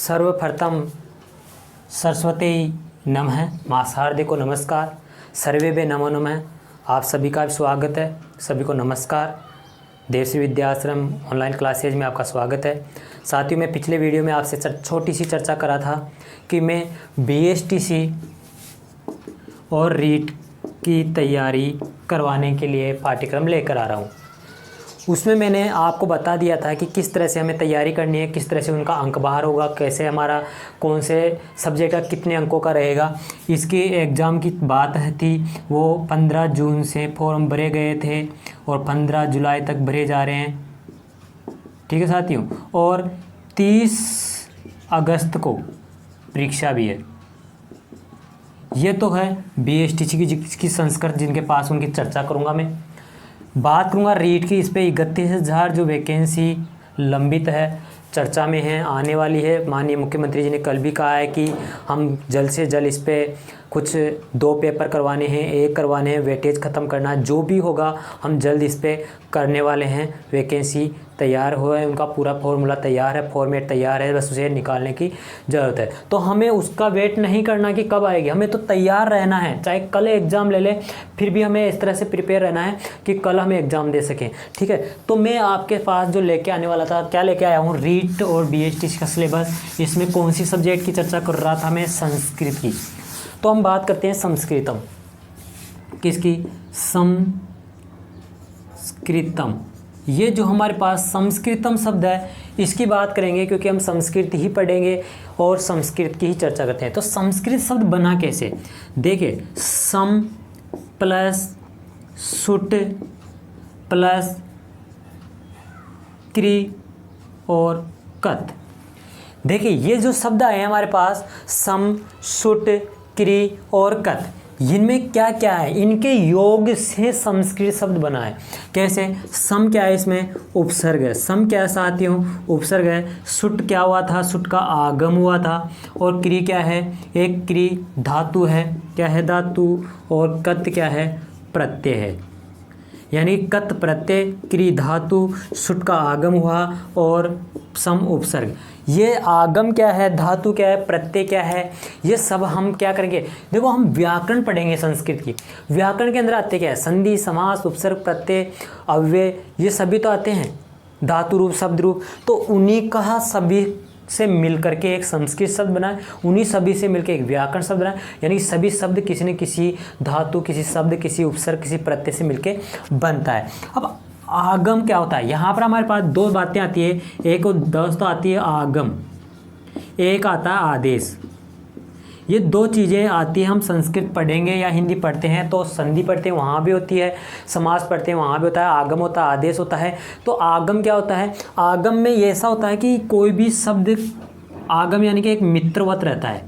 सर्वप्रथम सरस्वती नमः, मासार्दे को नमस्कार, सर्वेभ्य नमो नमः। आप सभी का स्वागत है, सभी को नमस्कार। देवश्री विद्याश्रम ऑनलाइन क्लासेज में आपका स्वागत है। साथियों, मैं पिछले वीडियो में आपसे छोटी सी चर्चा करा था कि मैं बीएसटीसी और रीट की तैयारी करवाने के लिए पाठ्यक्रम लेकर आ रहा हूँ। उसमें मैंने आपको बता दिया था कि किस तरह से हमें तैयारी करनी है, किस तरह से उनका अंक बाहर होगा, कैसे हमारा कौन से सब्जेक्ट का कितने अंकों का रहेगा। इसके एग्ज़ाम की बात थी, वो 15 जून से फॉर्म भरे गए थे और 15 जुलाई तक भरे जा रहे हैं। ठीक है साथियों, और 30 अगस्त को परीक्षा भी है। ये तो है बीएसटीसी की जिसकी संस्कृत जिनके पास उनकी चर्चा करूँगा। मैं बात करूँगा रीट की। इस पे 31,000 जो वैकेंसी लंबित है, चर्चा में है, आने वाली है। माननीय मुख्यमंत्री जी ने कल भी कहा है कि हम जल्द से जल्द इस पे कुछ 2 पेपर करवाने हैं, 1 करवाने हैं, वेटेज ख़त्म करना है। जो भी होगा हम जल्द इस पे करने वाले हैं। वैकेंसी तैयार हुआ है, उनका पूरा फॉर्मूला तैयार है, फॉर्मेट तैयार है, बस उसे निकालने की ज़रूरत है। तो हमें उसका वेट नहीं करना कि कब आएगी, हमें तो तैयार रहना है। चाहे कल एग्ज़ाम ले लें, फिर भी हमें इस तरह से प्रिपेयर रहना है कि कल हमें एग्ज़ाम दे सकें। ठीक है, तो मैं आपके पास जो लेके आने वाला था, क्या लेके आया हूँ, रीट और बीएसटीसी का सिलेबस। इसमें कौन सी सब्जेक्ट की चर्चा कर रहा था मैं, संस्कृत की। तो हम बात करते हैं संस्कृतम। किसकी? संस्कृतम। ये जो हमारे पास संस्कृतम शब्द है, इसकी बात करेंगे क्योंकि हम संस्कृत ही पढ़ेंगे और संस्कृत की ही चर्चा करते हैं। तो संस्कृत शब्द बना कैसे, देखिए, सम प्लस सुट प्लस क्री और कत। देखिए, ये जो शब्द आए हमारे पास, सम, सुट, क्री और कत, इनमें क्या क्या है, इनके योग से संस्कृत शब्द बना है। कैसे? सम क्या है, इसमें उपसर्ग है। सम क्या है साथियों? उपसर्ग है। सुट क्या हुआ था? सुट का आगम हुआ था। और क्री क्या है? एक क्री धातु है। क्या है? धातु। और कत क्या है? प्रत्यय है। यानी कत प्रत्यय, क्री धातु, सुट का आगम हुआ और सम उपसर्ग। ये आगम क्या है, धातु क्या है, प्रत्यय क्या है, ये सब हम क्या करेंगे। देखो, हम व्याकरण पढ़ेंगे संस्कृत की। व्याकरण के अंदर आते क्या है, संधि, समास, उपसर्ग, प्रत्यय, अव्यय, ये सभी तो आते हैं, धातु रूप, शब्द रूप। तो उन्हीं का सभी से मिल करके एक संस्कृत शब्द बना है, उन्हीं सभी से मिलकर एक व्याकरण शब्द बना है। यानी सभी शब्द किसी न किसी धातु, किसी शब्द, किसी उपसर्ग, किसी प्रत्यय से मिलके बनता है। अब आगम क्या होता है, यहाँ पर हमारे पास 2 बातें आती है। एक दोस्तों आती है आगम, एक आता है आदेश। ये 2 चीज़ें आती हैं। हम संस्कृत पढ़ेंगे या हिंदी पढ़ते हैं तो संधि पढ़ते हैं, वहाँ भी होती है, समास पढ़ते हैं, वहाँ भी होता है, आगम होता है, आदेश होता है। तो आगम क्या होता है, आगम में ये ऐसा होता है कि कोई भी शब्द, आगम यानी कि एक मित्रवत रहता है।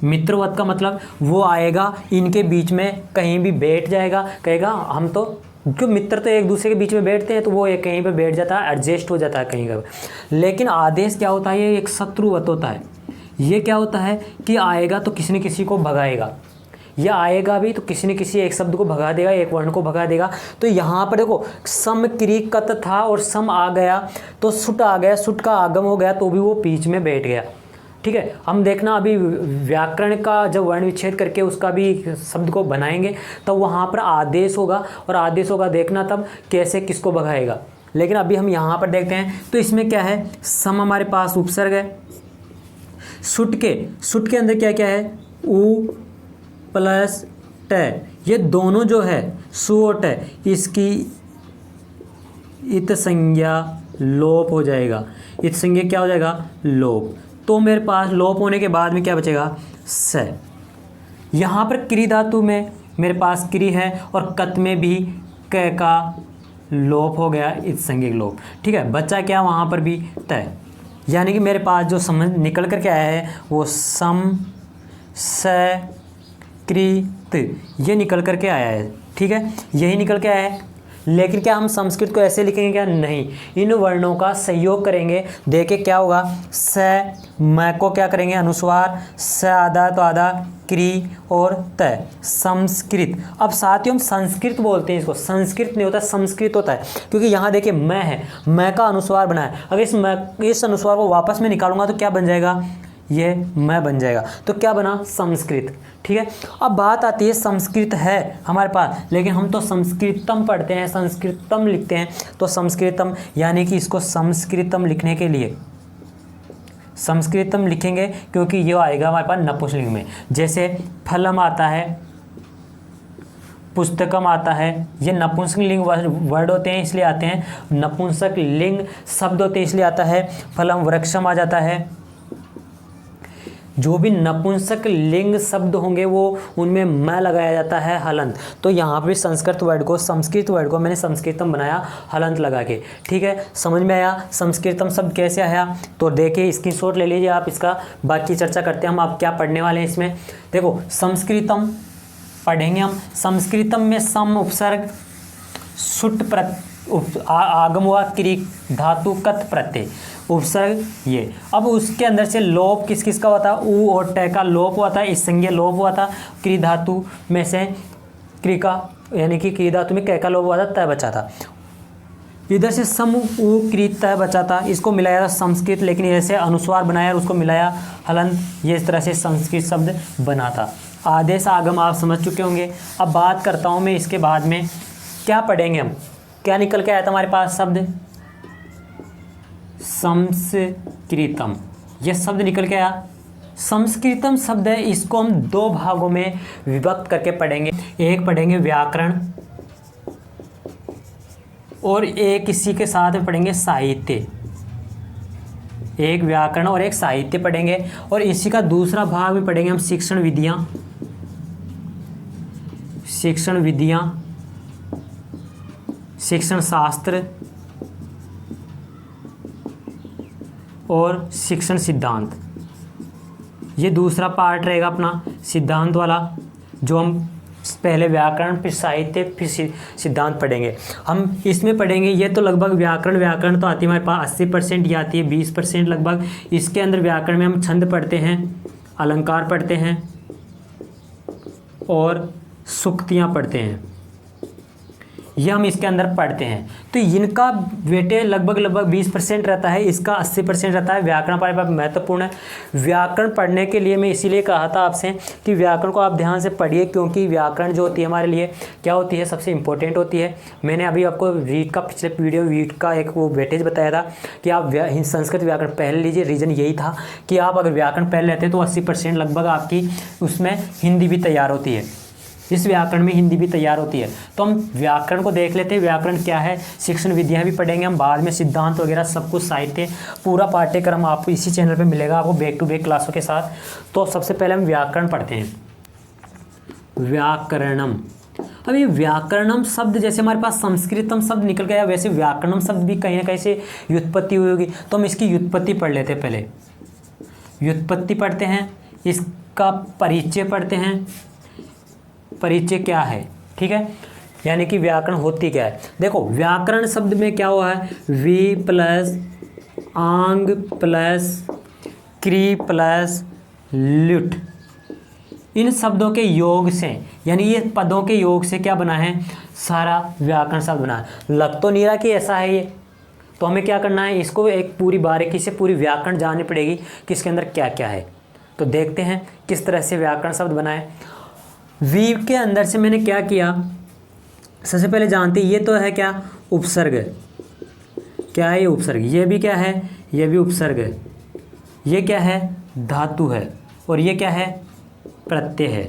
मित्रवत का मतलब वो आएगा, इनके बीच में कहीं भी बैठ जाएगा, कहेगा हम तो, क्यों, मित्र तो एक दूसरे के बीच में बैठते हैं तो वो कहीं पे बैठ जाता है, एडजस्ट हो जाता है कहीं का। लेकिन आदेश क्या होता है, ये एक शत्रुवत होता है। ये क्या होता है कि आएगा तो किसी न किसी को भगाएगा, या आएगा भी तो किसी न किसी एक शब्द को भगा देगा, एक वर्ण को भगा देगा। तो यहाँ पर देखो, सम क्री कत था और सम आ गया तो सुट आ गया, सुट का आगम हो गया तो भी वो बीच में बैठ गया। ठीक है, हम देखना अभी व्याकरण का जब वर्ण विच्छेद करके उसका भी शब्द को बनाएंगे तब वहाँ पर आदेश होगा, और आदेश होगा, देखना तब कैसे किसको भगाएगा। लेकिन अभी हम यहाँ पर देखते हैं। तो इसमें क्या है, सम हमारे पास उपसर्ग है। सुट के अंदर क्या क्या है, उ प्लस ट, ये दोनों जो है सु और ट, इसकी इत संज्ञा लोप हो जाएगा। इत संज्ञा क्या हो जाएगा, लोप। तो मेरे पास लोप होने के बाद में क्या बचेगा, स। यहाँ पर क्री धातु में मेरे पास क्री है और कत में भी क का लोप हो गया, इत संज्ञक लोप। ठीक है, बच्चा क्या, वहाँ पर भी त। यानी कि मेरे पास जो समझ निकल कर के आया है वो सम स क्री त, ये निकल कर के आया है। ठीक है, यही निकल के आया है। लेकिन क्या हम संस्कृत को ऐसे लिखेंगे क्या? नहीं, इन वर्णों का सहयोग करेंगे। देखिए क्या होगा, स म को क्या करेंगे? अनुस्वार, स आधा तो आधा, क्री और त, संस्कृत। अब साथियों हम संस्कृत बोलते हैं इसको, संस्कृत नहीं होता, संस्कृत होता है, क्योंकि यहाँ देखिए मैं है, मैं का अनुस्वार बना है। अगर इस अनुस्वार को वापस में निकालूंगा तो क्या बन जाएगा? ये मैं बन जाएगा, तो क्या बना? संस्कृत। ठीक है, अब बात आती है संस्कृत है हमारे पास, लेकिन हम तो संस्कृतम पढ़ते हैं, संस्कृतम लिखते हैं, तो संस्कृतम यानी कि इसको संस्कृतम लिखने के लिए संस्कृतम लिखेंगे, क्योंकि ये आएगा हमारे पास नपुंसकलिंग में। जैसे फलम आता है, पुस्तकम आता है, ये नपुंसक लिंग वर्ड होते हैं इसलिए आते हैं, नपुंसक लिंग शब्द होते हैं इसलिए आता है। फलम वृक्षम आ जाता है। जो भी नपुंसक लिंग शब्द होंगे वो उनमें मैं लगाया जाता है हलंत। तो यहाँ पे संस्कृत वर्ड को मैंने संस्कृतम बनाया हलंत लगा के। ठीक है, समझ में आया संस्कृतम शब्द कैसे आया? तो देखिए स्क्रीनशॉट ले लीजिए आप इसका, बाकी चर्चा करते हैं हम। आप क्या पढ़ने वाले हैं इसमें? देखो संस्कृतम पढ़ेंगे हम। संस्कृतम में सम उपसर्ग सुट आगम हुआ, क्री धातु कत प्रत्यय उपसर्ग ये। अब उसके अंदर से लोप किस किस का हुआ था? ऊ और ट का लोप हुआ था, इस संज्ञा लोप हुआ था। क्री धातु में से क्री का यानी कि क्री धातु में क का लोप हुआ था, त बचा था। इधर से सम ऊ क्री त बचा था, इसको मिलाया था संस्कृत, लेकिन ऐसे अनुस्वार बनाया और उसको मिलाया हलंत, ये इस तरह से संस्कृत शब्द बना था। आदेश आगम आप समझ चुके होंगे। अब बात करता हूँ मैं इसके बाद में क्या पढ़ेंगे हम, क्या निकल के आया था हमारे पास शब्द? संस्कृतम, यह शब्द निकल के आया। संस्कृतम शब्द है, इसको हम दो भागों में विभक्त करके पढ़ेंगे। एक पढ़ेंगे व्याकरण और एक इसी के साथ में पढ़ेंगे साहित्य। एक व्याकरण और एक साहित्य पढ़ेंगे, और इसी का दूसरा भाग में पढ़ेंगे हम शिक्षण विधियां, शिक्षण शास्त्र और शिक्षण सिद्धांत। ये दूसरा पार्ट रहेगा अपना सिद्धांत वाला, जो हम पहले व्याकरण फिर साहित्य फिर सिद्धांत पढ़ेंगे। हम इसमें पढ़ेंगे, ये तो लगभग व्याकरण तो आती है हमारे पास 80% ही आती है, 20% लगभग। इसके अंदर व्याकरण में हम छंद पढ़ते हैं, अलंकार पढ़ते हैं और सूक्तियाँ पढ़ते हैं, ये हम इसके अंदर पढ़ते हैं। तो इनका वेटेज लगभग 20% रहता है, इसका 80% रहता है। व्याकरण हमारे पास महत्वपूर्ण है। व्याकरण पढ़ने के लिए मैं इसीलिए कहा था आपसे कि व्याकरण को आप ध्यान से पढ़िए, क्योंकि व्याकरण जो होती है हमारे लिए क्या होती है? सबसे इम्पोर्टेंट होती है। मैंने अभी आपको रीड का पिछले वीडियो रीड का एक वो वेटेज बताया था कि आप संस्कृत व्याकरण पहले लीजिए। रीज़न यही था कि आप अगर व्याकरण पहले लेते तो 80% लगभग आपकी उसमें हिंदी भी तैयार होती है, इस व्याकरण में हिंदी भी तैयार होती है। तो हम व्याकरण को देख लेते हैं, व्याकरण क्या है, शिक्षण विधियाँ भी पढ़ेंगे हम, बाद में सिद्धांत वगैरह सब कुछ, साहित्य, पूरा पाठ्यक्रम आपको इसी चैनल पे मिलेगा, आपको बैक टू बैक क्लासों के साथ। तो सबसे पहले हम व्याकरण पढ़ते हैं, व्याकरणम। अब ये व्याकरणम शब्द जैसे हमारे पास संस्कृतम शब्द निकल गया, वैसे व्याकरणम शब्द भी कहीं ना कहीं से व्युत्पत्ति हुई होगी। तो हम इसकी व्युत्पत्ति पढ़ लेते हैं। पहले व्युत्पत्ति पढ़ते हैं, इसका परिचय पढ़ते हैं। परिचय क्या है? ठीक है, यानी कि व्याकरण होती क्या है। देखो व्याकरण शब्द में क्या हुआ है? वी प्लस आंग प्लस क्री प्लस लुट, इन शब्दों के योग से, यानी ये पदों के योग से क्या बना है? सारा व्याकरण शब्द बना है। लग तो नहीं रहा कि ऐसा है ये, तो हमें क्या करना है? इसको एक पूरी बारीकी से पूरी व्याकरण जाननी पड़ेगी कि इसके अंदर क्या क्या है। तो देखते हैं किस तरह से व्याकरण शब्द बना है। वी के अंदर से मैंने क्या किया, सबसे पहले जानते ये तो है क्या? उपसर्ग। क्या है ये? उपसर्ग। ये भी क्या है? ये भी उपसर्ग है। ये क्या है? धातु है। और ये क्या है? प्रत्यय है।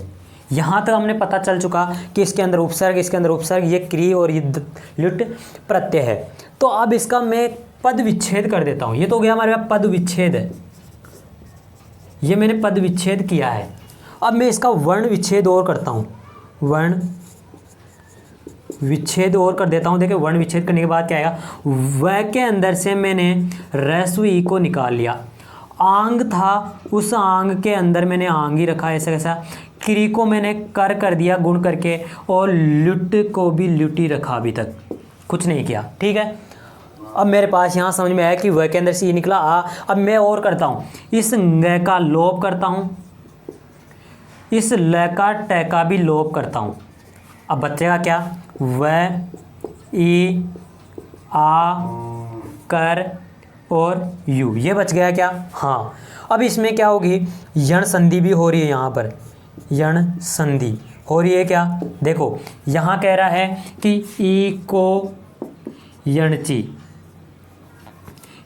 यहाँ तक हमने पता चल चुका कि इसके अंदर उपसर्ग, इसके अंदर उपसर्ग, ये क्री और ये लुट प्रत्यय है। तो अब इसका मैं पद विच्छेद कर देता हूँ। ये तो हो गया हमारे पास पद विच्छेद है, ये मैंने पद विच्छेद किया है। अब मैं इसका वर्ण विच्छेद और करता हूँ, वर्ण विच्छेद और कर देता हूँ। देखिए वर्ण विच्छेद करने के बाद क्या आएगा? व के अंदर से मैंने ह्रस्व ई को निकाल लिया। आंग था, उस आंग के अंदर मैंने आंग ही रखा, ऐसा कैसा। क्री को मैंने कर दिया गुण करके, और लुट को भी लुटी रखा अभी तक। कुछ नहीं किया। ठीक है, अब मेरे पास यहाँ समझ में आया कि व के अंदर से ई निकला आ। अब मैं और करता हूँ, इस ग का लोप करता हूँ, इस ल का ट का भी लोप करता हूँ। अब बचेगा क्या, व ई आ कर और यू, ये बच गया क्या। हाँ, अब इसमें क्या होगी, यण संधि भी हो रही है, यहाँ पर यण संधि हो रही है क्या। देखो यहाँ कह रहा है कि ई को यणची,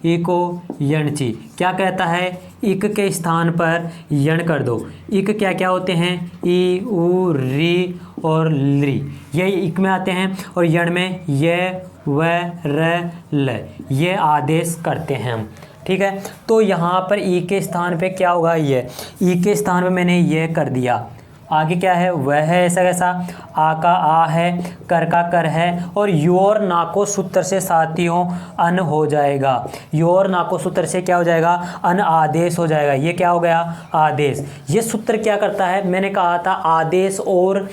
ई को यणची क्या कहता है, इक के स्थान पर यण कर दो। इक क्या क्या होते हैं, ई उ री और ली, ये इक में आते हैं, और यण में ये व र ल, ये आदेश करते हैं हम। ठीक है, तो यहाँ पर ई के स्थान पे क्या होगा, ये ई के स्थान पे मैंने ये कर दिया। आगे क्या है, वह है ऐसा कैसा, आ का आ है, कर का कर है, और योर ना को सूत्र से साथियों अन हो जाएगा। योर ना को सूत्र से क्या हो जाएगा, अन आदेश हो जाएगा। ये क्या हो गया, आदेश। ये सूत्र क्या करता है, मैंने कहा था आदेश और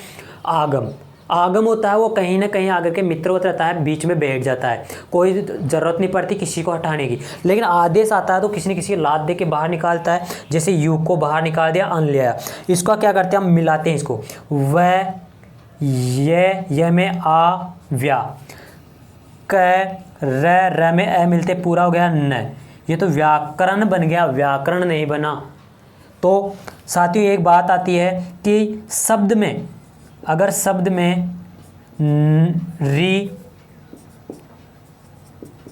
आगम। आगम होता है वो कहीं ना कहीं आगे के मित्रवत रहता है, बीच में बैठ जाता है, कोई ज़रूरत नहीं पड़ती किसी को हटाने की। लेकिन आदेश आता है तो किसी न किसी की लात दे के बाहर निकालता है, जैसे यू को बाहर निकाल दिया, अन ले आया। इसका क्या करते हैं, हम मिलाते हैं इसको, वह ये में आ व्या, क र में ए मिलते पूरा हो गया न, ये तो व्याकरण बन गया, व्याकरण नहीं बना। तो साथियों एक बात आती है कि शब्द में, अगर शब्द में री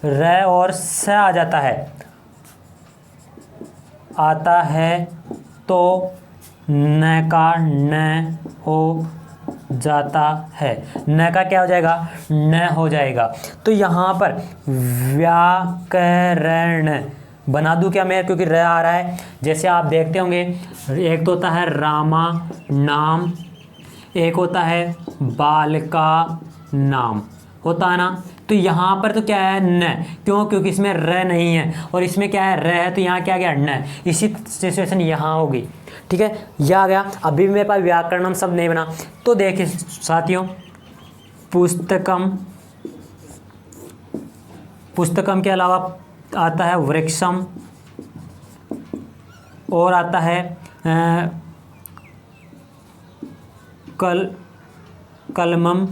र और स आ जाता है, आता है तो न का न हो जाता है, न का क्या हो जाएगा, न हो जाएगा। तो यहाँ पर व्याकरण बना दूं क्या मैं, क्योंकि र आ रहा है। जैसे आप देखते होंगे, एक तो होता है रामा नाम, एक होता है बाल का नाम, होता है ना। तो यहाँ पर तो क्या है, न, क्यों, क्योंकि इसमें र नहीं है, और इसमें क्या है, र है, तो यहाँ क्या गया, न। इसी सिचुएशन यहाँ होगी। ठीक है, यह आ गया। अभी भी मेरे पास व्याकरणम शब्द नहीं बना, तो देखिए साथियों, पुस्तकम, पुस्तकम के अलावा आता है वृक्षम, और आता है कलमम,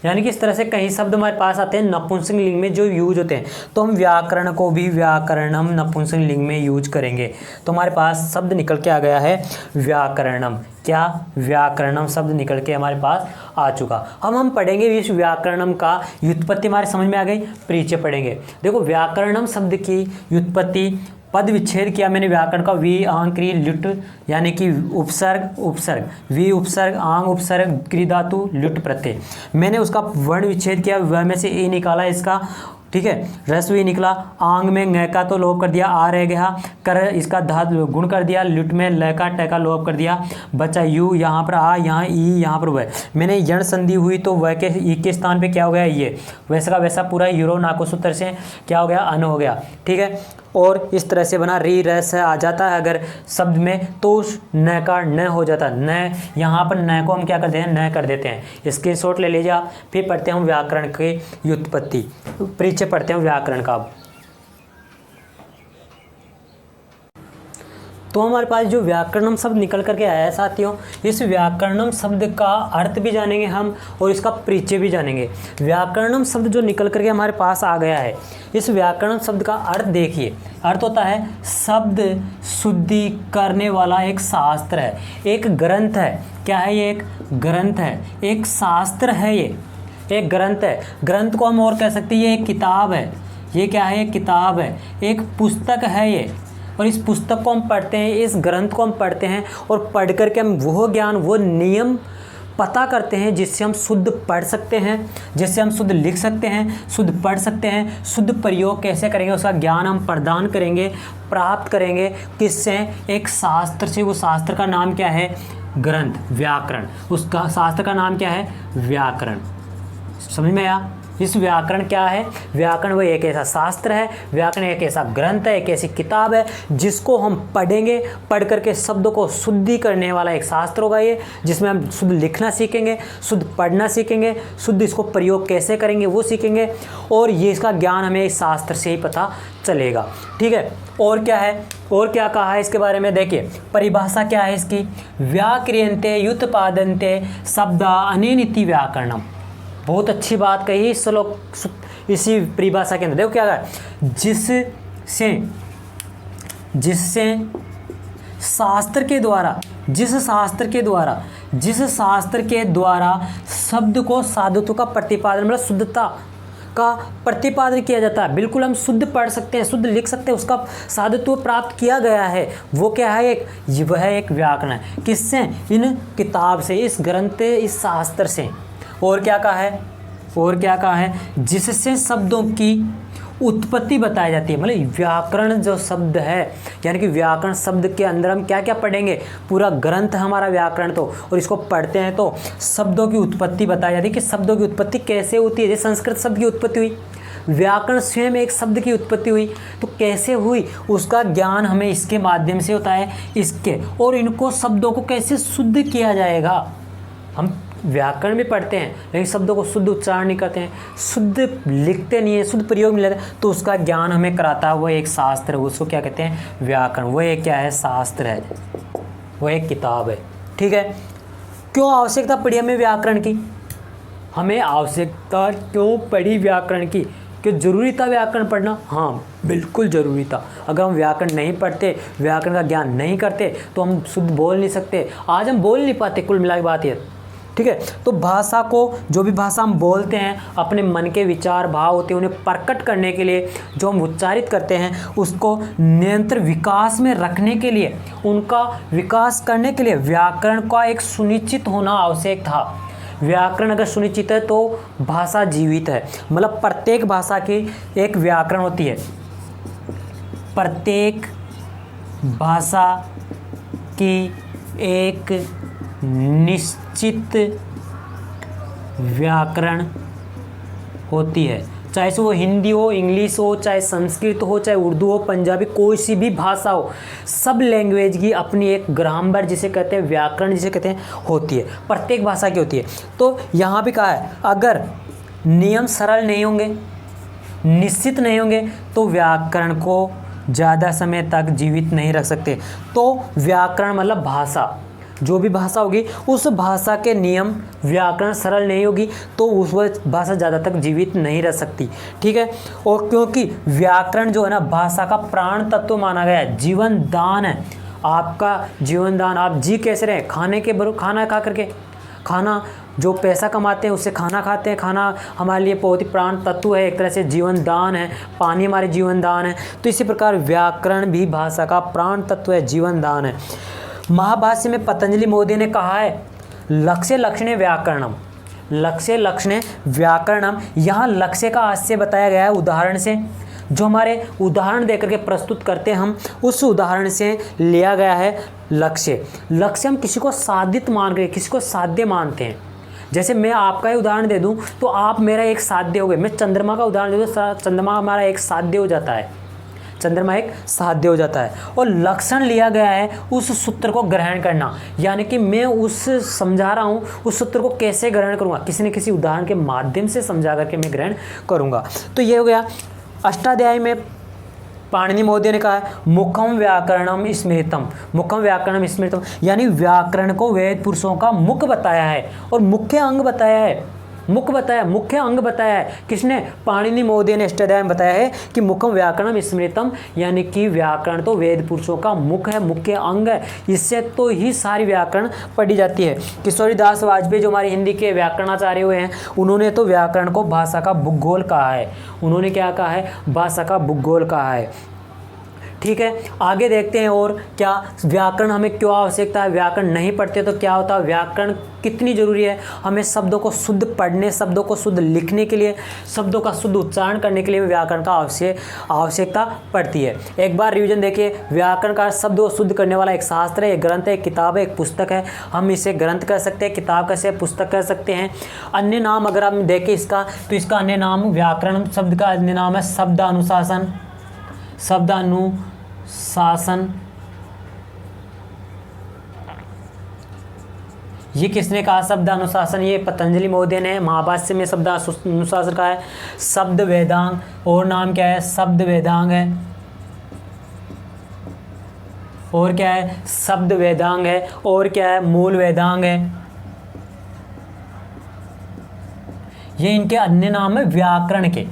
यानी कि इस तरह से कई शब्द हमारे पास आते हैं नपुंसक लिंग में जो यूज होते हैं। तो हम व्याकरण को भी व्याकरणम नपुंसक लिंग में यूज करेंगे। तो हमारे पास शब्द निकल के आ गया है व्याकरणम। क्या, व्याकरणम शब्द निकल के हमारे पास आ चुका। अब हम पढ़ेंगे इस व्याकरणम का व्युत्पत्ति, हमारे समझ में आ गई, परिचय पढ़ेंगे। देखो व्याकरणम शब्द की व्युत्पत्ति, पद विच्छेद किया मैंने व्याकरण का, वी आंग क्री लुट, यानी कि उपसर्ग उपसर्ग, वी उपसर्ग आंग उपसर्ग क्री धातु लुट प्रत्यय। मैंने उसका वर्ण विच्छेद किया, वह में से ए निकाला इसका, ठीक है, रस्व ई निकला, आंग में ng का तो लोप कर दिया, आ रह गया, कर इसका धातु गुण कर दिया, लुट में ल का ट का लोप कर दिया, बचा यू, यहाँ पर आ, यहाँ ई, यहाँ पर वह। मैंने यण संधि हुई तो वह के ई के स्थान पे क्या हो गया, ये वैसा का वैसा पूरा यूरो नाको सूत्र से क्या हो गया, अन हो गया। ठीक है, और इस तरह से बना, री रस आ जाता है अगर शब्द में तो उस न का न हो जाता है, न, यहाँ पर न को हम क्या करते हैं, न कर देते हैं। स्क्रीनशॉट ले लीजिए आप। फिर पढ़ते हैं व्याकरण की व्युत्पत्ति, परिचय पढ़ते हैं व्याकरण का। तो हमारे पास जो व्याकरणम शब्द निकल करके आया है साथियों, इस व्याकरणम शब्द का अर्थ भी जानेंगे हम और इसका परिचय भी जानेंगे। व्याकरणम शब्द जो निकल करके हमारे पास आ गया है, इस व्याकरण शब्द का अर्थ देखिए, अर्थ होता है शब्द शुद्धि करने वाला एक शास्त्र है, एक ग्रंथ है। क्या है ये, एक ग्रंथ है, एक शास्त्र है, ये एक ग्रंथ है। ग्रंथ को हम और कह सकते हैं ये एक किताब है। ये क्या है, एक किताब है, एक पुस्तक है ये। और इस पुस्तक को हम पढ़ते हैं, इस ग्रंथ को हम पढ़ते हैं और पढ़ करके हम वो ज्ञान, वो नियम पता करते हैं जिससे हम शुद्ध पढ़ सकते हैं, जिससे हम शुद्ध लिख सकते हैं, शुद्ध पढ़ सकते हैं। शुद्ध प्रयोग कैसे करेंगे, उसका ज्ञान हम प्रदान करेंगे, प्राप्त करेंगे किससे, एक शास्त्र से। वो शास्त्र का नाम क्या है, ग्रंथ, व्याकरण। उसका शास्त्र का नाम क्या है, व्याकरण। समझ में आया। इस व्याकरण क्या है? व्याकरण वो एक ऐसा शास्त्र है, व्याकरण एक ऐसा ग्रंथ है, एक ऐसी किताब है जिसको हम पढ़ेंगे, पढ़ करके शब्दों को शुद्धि करने वाला एक शास्त्र होगा ये, जिसमें हम शुद्ध लिखना सीखेंगे, शुद्ध पढ़ना सीखेंगे, शुद्ध इसको प्रयोग कैसे करेंगे वो सीखेंगे, और ये इसका ज्ञान हमें इस शास्त्र से ही पता चलेगा। ठीक है, और क्या है, और क्या कहा है इसके बारे में? देखिए परिभाषा क्या है इसकी, व्याक्रियन्ते व्युत्पादन्ते शब्दा अनेनिति व्याकरणम। बहुत अच्छी बात कही इस श्लोक, इसी परिभाषा के अंदर। देखो क्या है, जिससे शास्त्र के द्वारा, जिस शास्त्र के द्वारा शब्द को साधुत्व का प्रतिपादन, मतलब शुद्धता का प्रतिपादन किया जाता है। बिल्कुल हम शुद्ध पढ़ सकते हैं, शुद्ध लिख सकते हैं, उसका साधुत्व प्राप्त किया गया है, वो क्या है? वह एक व्याकरण है। किससे? इन किताब से, इस ग्रंथ, इस शास्त्र से। और क्या कहा है? जिससे शब्दों की उत्पत्ति बताई जाती है। मतलब व्याकरण जो शब्द है, यानी कि व्याकरण शब्द के अंदर हम क्या क्या पढ़ेंगे, पूरा ग्रंथ हमारा व्याकरण तो, और इसको पढ़ते हैं तो शब्दों की उत्पत्ति बताई जाती है कि शब्दों की उत्पत्ति कैसे होती है। जैसे संस्कृत शब्द की उत्पत्ति हुई, व्याकरण स्वयं एक शब्द की उत्पत्ति हुई, तो कैसे हुई उसका ज्ञान हमें इसके माध्यम से होता है, इसके। और इनको शब्दों को कैसे शुद्ध किया जाएगा, हम व्याकरण भी पढ़ते हैं लेकिन शब्दों को शुद्ध उच्चारण नहीं करते हैं, शुद्ध लिखते नहीं है, शुद्ध प्रयोग नहीं लेते, तो उसका ज्ञान हमें कराता है वो एक शास्त्र है, उसको क्या कहते हैं? व्याकरण। वो एक क्या है? शास्त्र है, वो एक किताब है। ठीक है, क्यों आवश्यकता पड़ी हमें व्याकरण की? हमें आवश्यकता क्यों पड़ी व्याकरण की? क्यों जरूरी था व्याकरण पढ़ना? हाँ बिल्कुल ज़रूरी था। अगर हम व्याकरण नहीं पढ़ते, व्याकरण का ज्ञान नहीं करते, तो हम शुद्ध बोल नहीं सकते। आज हम बोल नहीं पाते, कुल मिला के बात ये। ठीक है, तो भाषा को, जो भी भाषा हम बोलते हैं, अपने मन के विचार भाव होते हैं, उन्हें प्रकट करने के लिए जो हम उच्चारित करते हैं, उसको निरंतर विकास में रखने के लिए, उनका विकास करने के लिए व्याकरण का एक सुनिश्चित होना आवश्यक था। व्याकरण अगर सुनिश्चित है तो भाषा जीवित है। मतलब प्रत्येक भाषा की एक व्याकरण होती है, प्रत्येक भाषा की एक निश्चित व्याकरण होती है, चाहे से वो हिंदी हो, इंग्लिश हो, चाहे संस्कृत हो, चाहे उर्दू हो, पंजाबी, कोई सी भी भाषा हो, सब लैंग्वेज की अपनी एक ग्रामर जिसे कहते हैं, व्याकरण जिसे कहते हैं, होती है। प्रत्येक भाषा की होती है। तो यहाँ भी कहा है, अगर नियम सरल नहीं होंगे, निश्चित नहीं होंगे, तो व्याकरण को ज़्यादा समय तक जीवित नहीं रख सकते। तो व्याकरण मतलब भाषा, जो भी भाषा होगी उस भाषा के नियम, व्याकरण सरल नहीं होगी तो उस भाषा ज़्यादा तक जीवित नहीं रह सकती। ठीक है, और क्योंकि व्याकरण जो है ना, भाषा का प्राण तत्व माना गया है, जीवन दान है, आपका जीवन दान। आप जी कैसे रहे? खाने के बरो, खाना खा करके, खाना जो पैसा कमाते हैं उससे खाना खाते हैं, खाना हमारे लिए बहुत ही प्राण तत्व है, एक तरह से जीवन दान है, पानी हमारे जीवन दान है। तो इसी प्रकार व्याकरण भी भाषा का प्राण तत्व है, जीवन दान है। महाभाष्य में पतंजलि महोदय ने कहा है, लक्ष्य लक्षणे व्याकरणम, लक्ष्य लक्षणे व्याकरणम। यहाँ लक्ष्य का हास्य बताया गया है उदाहरण से, जो हमारे उदाहरण देकर के प्रस्तुत करते हैं हम, उस उदाहरण से लिया गया है लक्ष्य। लक्ष्य हम किसी को साधित मान के, किसी को साध्य मानते हैं। जैसे मैं आपका ही उदाहरण दे दूं तो आप मेरा एक साध्य हो गए, मैं चंद्रमा का उदाहरण दे दूं, चंद्रमा हमारा एक साध्य हो जाता है, चंद्रमा एक साध्य हो जाता है। और लक्षण लिया गया है उस सूत्र को ग्रहण करना, यानी कि मैं उस समझा रहा हूँ, उस सूत्र को कैसे ग्रहण करूँगा, किसी न किसी उदाहरण के माध्यम से समझा करके मैं ग्रहण करूँगा। तो ये हो गया। अष्टाध्यायी में पाणिनि महोदय ने कहा है, मुखम व्याकरणम स्मृतम, मुखम व्याकरणम स्मृतम, यानी व्याकरण को वेद पुरुषों का मुख बताया है और मुख्य अंग बताया है, मुख बताया, मुख्य अंग बताया है। किसने? पाणिनि महोदय ने अष्टाध्याय में बताया है कि मुखम व्याकरणम स्मृतम, यानी कि व्याकरण तो वेद पुरुषों का मुख है, मुख्य अंग है, इससे तो ही सारी व्याकरण पढ़ी जाती है। किशोरीदास वाजपेयी जो हमारे हिंदी के व्याकरणाचार्य हुए हैं, उन्होंने तो व्याकरण को भाषा का भूगोल कहा है। उन्होंने क्या कहा है? भाषा का भूगोल कहा है। ठीक है, आगे देखते हैं और क्या व्याकरण हमें क्यों आवश्यकता है, व्याकरण नहीं पढ़ते तो क्या होता है, व्याकरण कितनी ज़रूरी है हमें शब्दों को शुद्ध पढ़ने, शब्दों को शुद्ध लिखने के लिए, शब्दों का शुद्ध उच्चारण करने के लिए व्याकरण का आवश्यकता पड़ती है। एक बार रिवीजन देखिए, व्याकरण का शब्द को शुद्ध करने वाला एक शास्त्र है, एक ग्रंथ है, एक किताब है, एक पुस्तक है। हम इसे ग्रंथ कह सकते हैं, किताब कह सकते हैं, पुस्तक कह सकते हैं। अन्य नाम अगर हम देखें इसका, तो इसका अन्य नाम, व्याकरण शब्द का अन्य नाम है शब्दानुशासन। शब्दानुशासन ये किसने कहा शब्दानुशासन, ये पतंजलि महोदय ने महाभाष्य में शब्दानुशासन का है। शब्द वेदांग, और नाम क्या है, शब्द वेदांग है, और क्या है, शब्द वेदांग है, और क्या है, मूल वेदांग है। ये इनके अन्य नाम है व्याकरण के,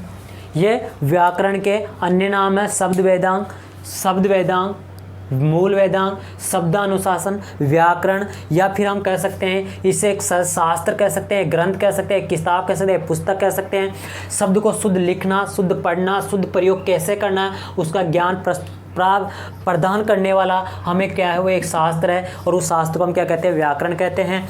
ये व्याकरण के अन्य नाम है शब्द वेदांग, शब्द वेदांग, मूल वेदांग, शब्दानुशासन, व्याकरण, या फिर हम कह सकते हैं इसे एक शास्त्र कह सकते हैं, ग्रंथ कह सकते हैं, किताब कह सकते हैं, पुस्तक कह सकते हैं। शब्द को शुद्ध लिखना, शुद्ध पढ़ना, शुद्ध प्रयोग कैसे करना है उसका ज्ञान प्रदान करने वाला हमें क्या है, वो एक शास्त्र है, और उस शास्त्र को हम क्या कहते हैं, व्याकरण कहते हैं।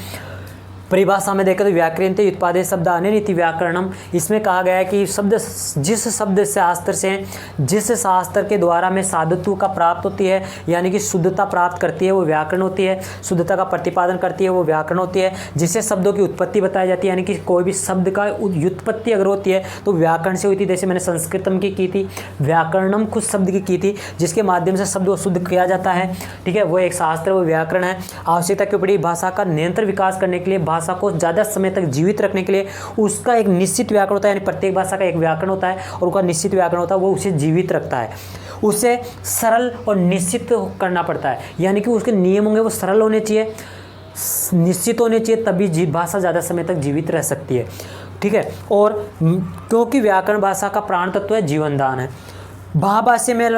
परिभाषा में देखें तो व्याकरणते उत्पादे शब्दानि नीति व्याकरणम, इसमें कहा गया है कि शब्द, जिस शब्द शास्त्र से, जिस शास्त्र के द्वारा में साधुत्व का प्राप्त होती है, यानी कि शुद्धता प्राप्त करती है, वो व्याकरण होती है। शुद्धता का प्रतिपादन करती है, वो व्याकरण होती है। जिससे शब्दों की उत्पत्ति बताई जाती है, यानी कि कोई भी शब्द का व्युत्पत्ति अगर होती है तो व्याकरण से हुई थी। जैसे मैंने संस्कृतम की थी, व्याकरणम खुद शब्द की थी, जिसके माध्यम से शब्द को शुद्ध किया जाता है। ठीक है, वो एक शास्त्र, वो व्याकरण है। आवश्यकता क्यों पड़ी, भाषा का निरंतर विकास करने के लिए, भाषा को ज़्यादा समय तक जीवित रखने के लिए उसका एक निश्चित व्याकरण होता है, यानी प्रत्येक भाषा का एक व्याकरण होता है और उसका निश्चित व्याकरण होता है, वो उसे जीवित रखता है। उसे सरल और निश्चित करना पड़ता है, यानी कि उसके नियम होंगे वो सरल होने चाहिए, निश्चित होने चाहिए, तभी भाषा ज़्यादा समय तक जीवित रह सकती है। ठीक है, और क्योंकि व्याकरण भाषा का प्राण तत्व है, जीवनदान है। महाभाष्य में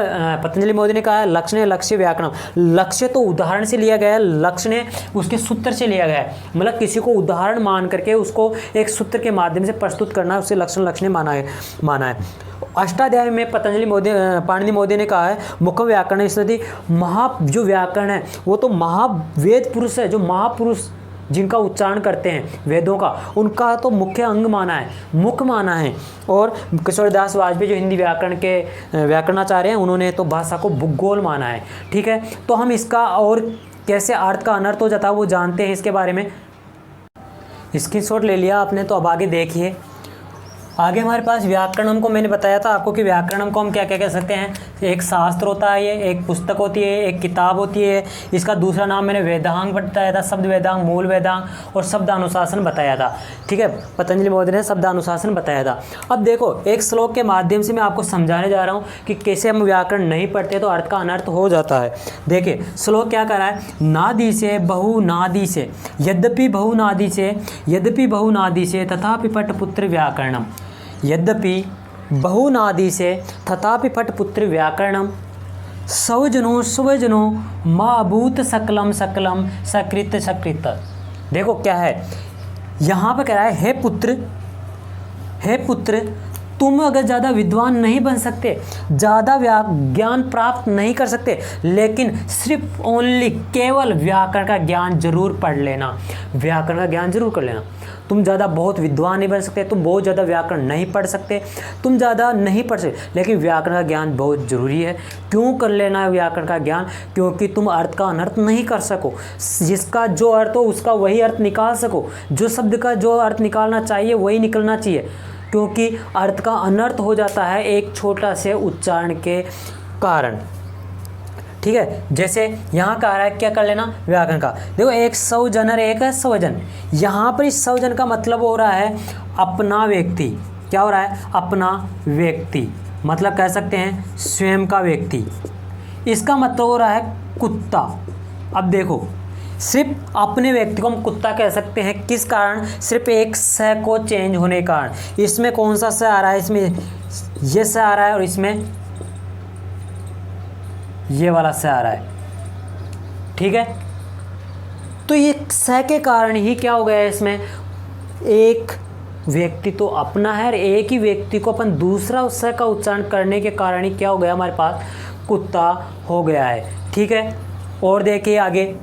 पतंजलि महोदय ने कहा है लक्षण लक्ष्य व्याकरण, लक्ष्य तो उदाहरण से लिया गया है, लक्ष्य ने उसके सूत्र से लिया गया है, मतलब किसी को उदाहरण मान करके उसको एक सूत्र के माध्यम से प्रस्तुत करना है, उसे लक्ष्य ने माना है। अष्टाध्याय में पतंजलि महोदय, पाणिनि महोदय ने कहा है मुख्य व्याकरण इसलिए जो व्याकरण है वो तो महावेद पुरुष है, जो महापुरुष जिनका उच्चारण करते हैं वेदों का, उनका तो मुख्य अंग माना है, मुख्य माना है। और किशोरदास वाजपेयी जो हिंदी व्याकरण के व्याकरणाचार्य हैं, उन्होंने तो भाषा को भूगोल माना है। ठीक है, तो हम इसका और कैसे अर्थ का अनर्थ हो जाता है वो जानते हैं। इसके बारे में स्क्रीनशॉट ले लिया आपने, तो अब आगे देखिए। आगे हमारे पास व्याकरणम को मैंने बताया था आपको कि व्याकरणम को हम क्या क्या कह सकते हैं, एक शास्त्र होता है, ये एक पुस्तक होती है, एक किताब होती है। इसका दूसरा नाम मैंने वेदांग बताया था, शब्द वेदांग, मूल वेदांग और शब्दानुशासन बताया था। ठीक है, पतंजलि महोदय ने शब्दानुशासन बताया था। अब देखो एक श्लोक के माध्यम से मैं आपको समझाने जा रहा हूँ कि कैसे हम व्याकरण नहीं पढ़ते तो अर्थ का अनर्थ हो जाता है। देखिए श्लोक क्या कर रहा है, नादि से बहुनादि से यद्यपि बहुनादि से तथापि पटपुत्र व्याकरणम, यद्यपि बहुनादि से तथापि पटपुत्र व्याकरणम, स्वजनो स्वजनो माभूत सकलम सकलम सकृत सकृत। देखो क्या है यहाँ पर कह रहा है, हे पुत्र तुम अगर ज़्यादा विद्वान नहीं बन सकते, ज़्यादा ज्ञान प्राप्त नहीं कर सकते, लेकिन सिर्फ ओनली केवल व्याकरण का ज्ञान जरूर पढ़ लेना, व्याकरण का ज्ञान जरूर कर लेना। तुम ज़्यादा बहुत विद्वान नहीं बन सकते, तुम बहुत ज़्यादा व्याकरण नहीं पढ़ सकते, तुम ज़्यादा नहीं पढ़ सकते, लेकिन व्याकरण का ज्ञान बहुत ज़रूरी है। क्यों कर लेना है व्याकरण का ज्ञान, क्योंकि तुम अर्थ का अनर्थ नहीं कर सको, जिसका जो अर्थ हो उसका वही अर्थ निकाल सको, जो शब्द का जो अर्थ निकालना चाहिए वही निकलना चाहिए, क्योंकि अर्थ का अनर्थ हो जाता है एक छोटा से उच्चारण के कारण। ठीक है, जैसे यहाँ कह रहा है क्या कर लेना व्याकरण का। देखो एक स्वजन और एक है स्वजन, यहाँ पर इस स्वजन का मतलब हो रहा है अपना व्यक्ति। क्या हो रहा है, अपना व्यक्ति, मतलब कह सकते हैं स्वयं का व्यक्ति। इसका मतलब हो रहा है कुत्ता। अब देखो सिर्फ अपने व्यक्ति को हम कुत्ता कह सकते हैं, किस कारण, सिर्फ एक स को चेंज होने के कारण। इसमें कौन सा स आ रहा है, इसमें ये स आ रहा है और इसमें ये वाला स आ रहा है। ठीक है, तो ये स के कारण ही क्या हो गया है, इसमें एक व्यक्ति तो अपना है और एक ही व्यक्ति को अपन दूसरा स का उच्चारण करने के कारण ही क्या हो गया हमारे पास कुत्ता हो गया है। ठीक है, और देखिए आगे,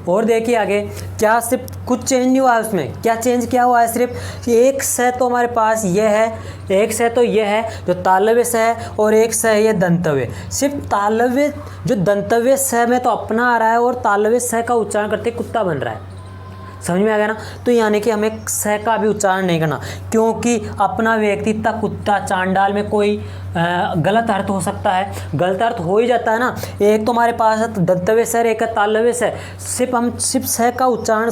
और देखिए आगे क्या सिर्फ कुछ चेंज नहीं हुआ है उसमें। क्या चेंज क्या हुआ है, सिर्फ एक स तो हमारे पास ये है, एक स तो ये है जो तालव्य स है, और एक स है ये दंतव्य। सिर्फ तालव्य जो दंतव्य स में तो अपना आ रहा है, और तालव्य स का उच्चारण करते कुत्ता बन रहा है। समझ में आ गया ना। तो यानी कि हमें स का भी उच्चारण नहीं करना, क्योंकि अपना व्यक्ति तक कुत्ता चांडाल में कोई गलत अर्थ हो सकता है, गलत अर्थ हो ही जाता है ना। एक तो हमारे पास है दंतव्य स, एक है तालव्य स, सिर्फ हम सिर्फ स का उच्चारण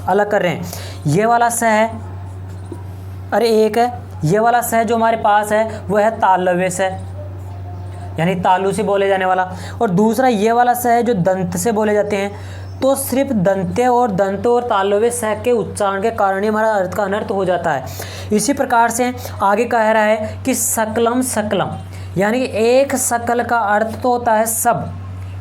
अलग कर रहे हैं। ये वाला स है, अरे एक है ये वाला स जो हमारे पास है वो है तालव्य स, यानी तालु से बोले जाने वाला, और दूसरा ये वाला स है जो दंत से बोले जाते हैं। तो सिर्फ दंत्य और दंत और तालव्य स के उच्चारण के कारण ही हमारा अर्थ का अनर्थ हो जाता है। इसी प्रकार से आगे कह रहा है कि सकलम सकलम, यानी कि एक सकल का अर्थ तो होता है सब,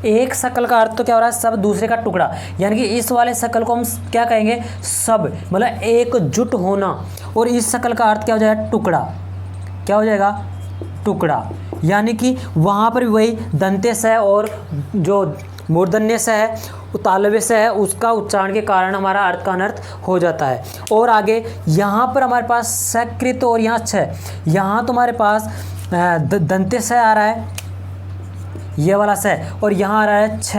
एक सकल का अर्थ तो क्या हो रहा है, सब, दूसरे का टुकड़ा, यानी कि इस वाले सकल को हम क्या कहेंगे, सब, मतलब एकजुट होना। और इस सकल का अर्थ क्या हो जाएगा, टुकड़ा, क्या हो जाएगा, टुकड़ा। यानी कि वहाँ पर वही दंत्य स और जो मूर्धन्य स है, तालव्य स है, उसका उच्चारण के कारण हमारा अर्थ का अनर्थ हो जाता है। और आगे यहाँ पर हमारे पास सकृत और यहाँ छ, यहाँ तो हमारे पास दंत्य स आ रहा है, ये वाला स, और यहाँ आ रहा है छ,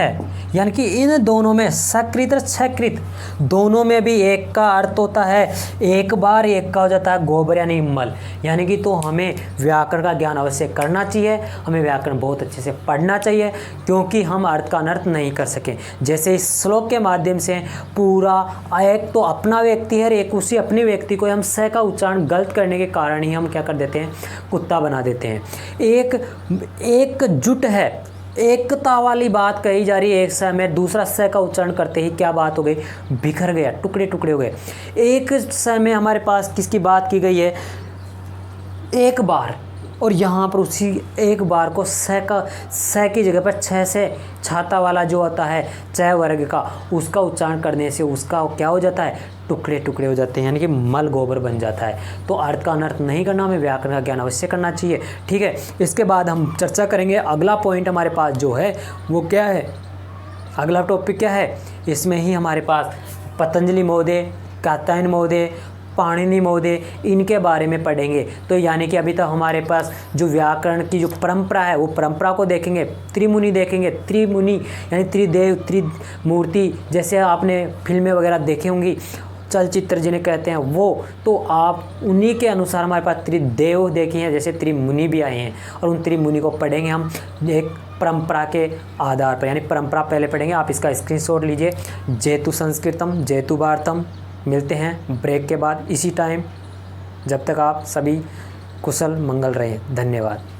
यानी कि इन दोनों में सकृत और छकृत दोनों में भी एक का अर्थ होता है, एक बार एक का हो जाता है गोबर यानी मल। यानी कि तो हमें व्याकरण का ज्ञान अवश्य करना चाहिए, हमें व्याकरण बहुत अच्छे से पढ़ना चाहिए, क्योंकि हम अर्थ का अनर्थ नहीं कर सकें। जैसे इस श्लोक के माध्यम से पूरा एक तो अपना व्यक्ति है, एक उसी अपने व्यक्ति को हम स का उच्चारण गलत करने के कारण ही हम क्या कर देते हैं, कुत्ता बना देते हैं। एक जुट है, एकता वाली बात कही जा रही है एक स में, दूसरा स का उच्चारण करते ही क्या बात हो गई, बिखर गया, टुकड़े टुकड़े हो गए। एक स में हमारे पास किसकी बात की गई है, एक बार, और यहाँ पर उसी एक बार को स की जगह पर छ से छाता वाला जो होता है च वर्ग का, उसका उच्चारण करने से उसका क्या हो जाता है, टुकड़े टुकड़े हो जाते हैं, यानी कि मल गोबर बन जाता है। तो अर्थ का अनर्थ नहीं करना, हमें व्याकरण का ज्ञान अवश्य करना चाहिए। ठीक है, इसके बाद हम चर्चा करेंगे अगला पॉइंट हमारे पास जो है वो क्या है, अगला टॉपिक क्या है, इसमें ही हमारे पास पतंजलि महोदय, कात्यायन महोदय, पाणिनि महोदय, इनके बारे में पढ़ेंगे। तो यानी कि अभी तक हमारे पास जो व्याकरण की जो परंपरा है वो परंपरा को देखेंगे, त्रिमुनि देखेंगे, त्रिमुनि यानी त्रिदेव त्रिमूर्ति, जैसे आपने फिल्में वगैरह देखी होंगी, चलचित्र जिन्हें कहते हैं वो, तो आप उन्हीं के अनुसार हमारे पास त्रिदेव देखे हैं, जैसे त्रिमुनि भी आए हैं, और उन त्रिमुनि को पढ़ेंगे हम एक परंपरा के आधार पर, यानी परंपरा पहले पढ़ेंगे। आप इसका स्क्रीनशॉट लीजिए, जेतु संस्कृतम जेतु भारतम। मिलते हैं ब्रेक के बाद इसी टाइम, जब तक आप सभी कुशल मंगल रहें। धन्यवाद।